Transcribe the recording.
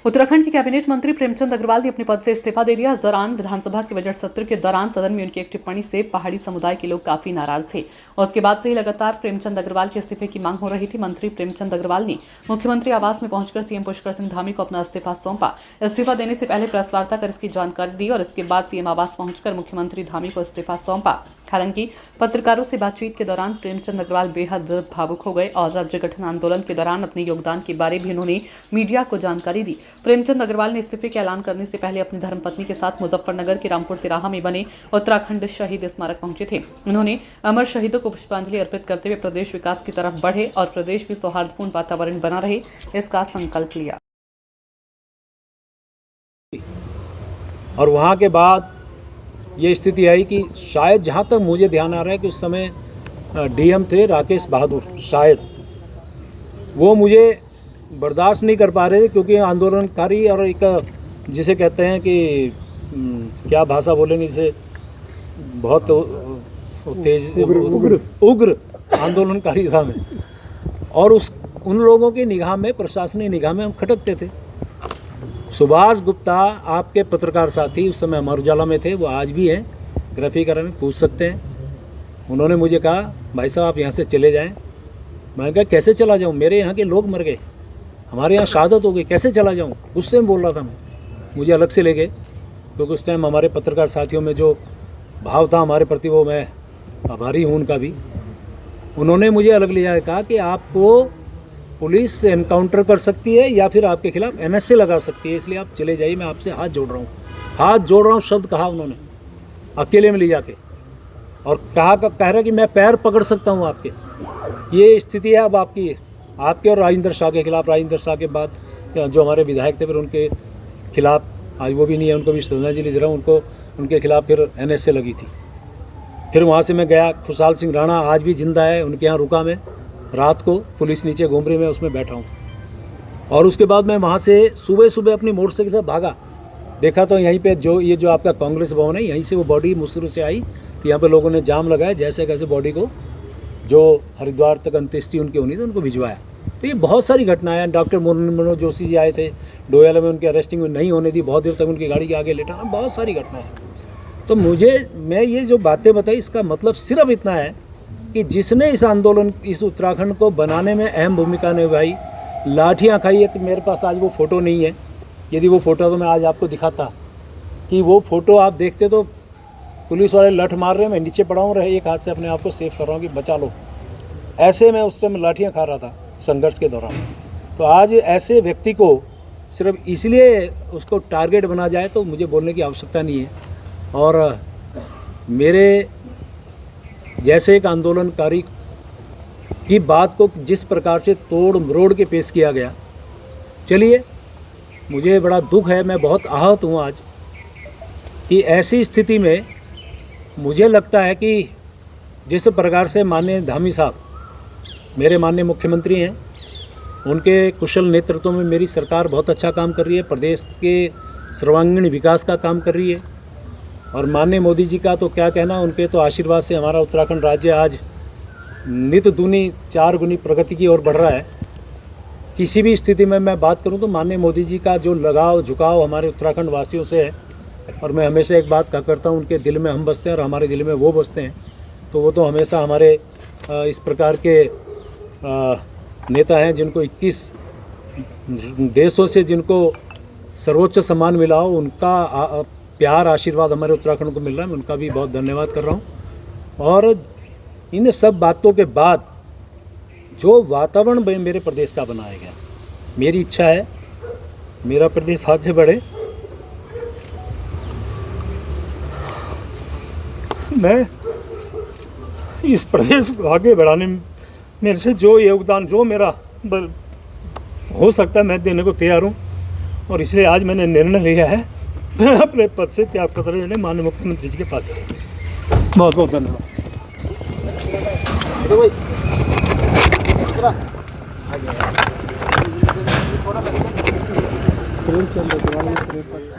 उत्तराखंड के कैबिनेट मंत्री प्रेमचंद अग्रवाल ने अपने पद से इस्तीफा दे दिया। इस दौरान विधानसभा के बजट सत्र के दौरान सदन में उनकी एक टिप्पणी से पहाड़ी समुदाय के लोग काफी नाराज थे और उसके बाद से ही लगातार प्रेमचंद अग्रवाल के इस्तीफे की मांग हो रही थी। मंत्री प्रेमचंद अग्रवाल ने मुख्यमंत्री आवास में पहुंचकर सीएम पुष्कर सिंह धामी को अपना इस्तीफा सौंपा। इस्तीफा देने से पहले प्रेस वार्ता कर इसकी जानकारी दी और इसके बाद सीएम आवास पहुंचकर मुख्यमंत्री धामी को इस्तीफा सौंपा। हालांकि पत्रकारों से बातचीत के दौरान प्रेमचंद अग्रवाल बेहद भावुक हो गए और राज्य गठन आंदोलन के दौरान अपने योगदान के बारे भी उन्होंने मीडिया को जानकारी दी। प्रेमचंद अग्रवाल ने इस्तीफे के ऐलान करने से पहले अपनी धर्मपत्नी के साथ मुजफ्फरनगर के रामपुर तिराहा में बने उत्तराखंड शहीद स्मारक पहुंचे थे। उन्होंने अमर शहीदों को पुष्पांजलि अर्पित करते हुए प्रदेश विकास की तरफ बढ़े और प्रदेश में सौहार्दपूर्ण वातावरण बना रहे, इसका संकल्प लिया। और वहाँ के बाद ये स्थिति आई कि शायद जहाँ तक मुझे ध्यान आ रहा है कि उस समय डीएम थे राकेश बहादुर, शायद वो मुझे बर्दाश्त नहीं कर पा रहे थे, क्योंकि आंदोलनकारी और एक जिसे कहते हैं कि क्या भाषा बोलेंगे, जिसे बहुत तेज उग्र आंदोलनकारी था मैं, और उन लोगों की निगाह में, प्रशासनिक निगाह में हम खटकते थे। सुभाष गुप्ता आपके पत्रकार साथी उस समय अमर उजाला में थे, वो आज भी हैं, ग्राफिकर में पूछ सकते हैं। उन्होंने मुझे कहा भाई साहब आप यहाँ से चले जाएं। मैंने कहा कैसे चला जाऊँ, मेरे यहाँ के लोग मर गए, हमारे यहाँ शहादत हो गई, कैसे चला जाऊँ। गुस्से में बोल रहा था मैं, मुझे अलग से ले गए, क्योंकि उस टाइम हमारे पत्रकार साथियों में जो भाव था हमारे प्रति, वो मैं आभारी हूँ उनका भी। उन्होंने मुझे अलग ले जाकर कहा कि आपको पुलिस से एनकाउंटर कर सकती है या फिर आपके खिलाफ एनएसए लगा सकती है, इसलिए आप चले जाइए, मैं आपसे हाथ जोड़ रहा हूँ। हाथ जोड़ रहा हूँ शब्द कहा उन्होंने, अकेले में ले जाके, और कह रहा कि मैं पैर पकड़ सकता हूँ आपके। ये स्थिति है अब आपके और राजेंद्र शाह के खिलाफ। राजेंद्र शाह के बाद जो हमारे विधायक थे, फिर उनके खिलाफ, आज वो भी नहीं है, उनको भी श्रद्धांजलि दे रहा हूँ, उनके खिलाफ फिर एनएसए लगी थी। फिर वहाँ से मैं गया, खुशहाल सिंह राणा आज भी जिंदा है, उनके यहाँ रुका मैं रात को, पुलिस नीचे घूम रही, मैं उसमें बैठा हूँ। और उसके बाद मैं वहाँ से सुबह अपनी मोटरसाइकिल से भागा, देखा तो यहीं पे जो आपका कांग्रेस भवन है, यहीं से वो बॉडी मुसरू से आई, तो यहाँ पे लोगों ने जाम लगाया, जैसे कैसे बॉडी को जो हरिद्वार तक अंत्येष्टि उनकी होनी थी उनको भिजवाया। तो ये बहुत सारी घटनाएं हैं। डॉक्टर मनोज जोशी जी आए थे डोयाला में, उनकी अरेस्टिंग में नहीं होने दी, बहुत देर तक उनकी गाड़ी के आगे लेटा, बहुत सारी घटनाएं। तो मैं ये जो बातें बताई, इसका मतलब सिर्फ इतना है कि जिसने इस उत्तराखंड को बनाने में अहम भूमिका निभाई, लाठियाँ खाई है। कि मेरे पास आज वो फ़ोटो नहीं है, यदि वो फ़ोटो तो मैं आज आपको दिखाता, कि वो फ़ोटो आप देखते तो पुलिस वाले लठ मार रहे हैं, मैं नीचे पड़ा हूँ, एक हाथ से अपने आप को सेव कर रहा हूँ कि बचा लो। ऐसे मैं उस टाइम लाठियाँ खा रहा था संघर्ष के दौरान। तो आज ऐसे व्यक्ति को सिर्फ इसलिए उसको टारगेट बना जाए तो मुझे बोलने की आवश्यकता नहीं है। और मेरे जैसे एक आंदोलनकारी की बात को जिस प्रकार से तोड़ मरोड़ के पेश किया गया, चलिए मुझे बड़ा दुख है, मैं बहुत आहत हूँ आज कि ऐसी स्थिति में मुझे लगता है कि जिस प्रकार से माननीय धामी साहब मेरे माननीय मुख्यमंत्री हैं, उनके कुशल नेतृत्व में मेरी सरकार बहुत अच्छा काम कर रही है, प्रदेश के सर्वांगीण विकास का काम कर रही है। और माननीय मोदी जी का तो क्या कहना, उनके तो आशीर्वाद से हमारा उत्तराखंड राज्य आज नित दूनी 4 गुनी प्रगति की ओर बढ़ रहा है। किसी भी स्थिति में मैं बात करूं तो माननीय मोदी जी का जो लगाव झुकाव हमारे उत्तराखंड वासियों से है, और मैं हमेशा एक बात कहा करता हूं, उनके दिल में हम बसते हैं और हमारे दिल में वो बसते हैं। तो वो तो हमेशा हमारे इस प्रकार के नेता हैं जिनको 21 देशों से जिनको सर्वोच्च सम्मान मिला हो, उनका प्यार आशीर्वाद हमारे उत्तराखंड को मिल रहा है, मैं उनका भी बहुत धन्यवाद कर रहा हूँ। और इन सब बातों के बाद जो वातावरण मेरे प्रदेश का बनाया गया, मेरी इच्छा है मेरा प्रदेश आगे बढ़े। मैं इस प्रदेश को आगे बढ़ाने में मेरे से जो योगदान, जो मेरा हो सकता है, मैं देने को तैयार हूँ। और इसलिए आज मैंने निर्णय लिया है, मैं अपने पद से त्याग पत्र देने माननीय मुख्यमंत्री जी के पास। बहुत बहुत धन्यवाद। प्रेमचंद अग्रवाल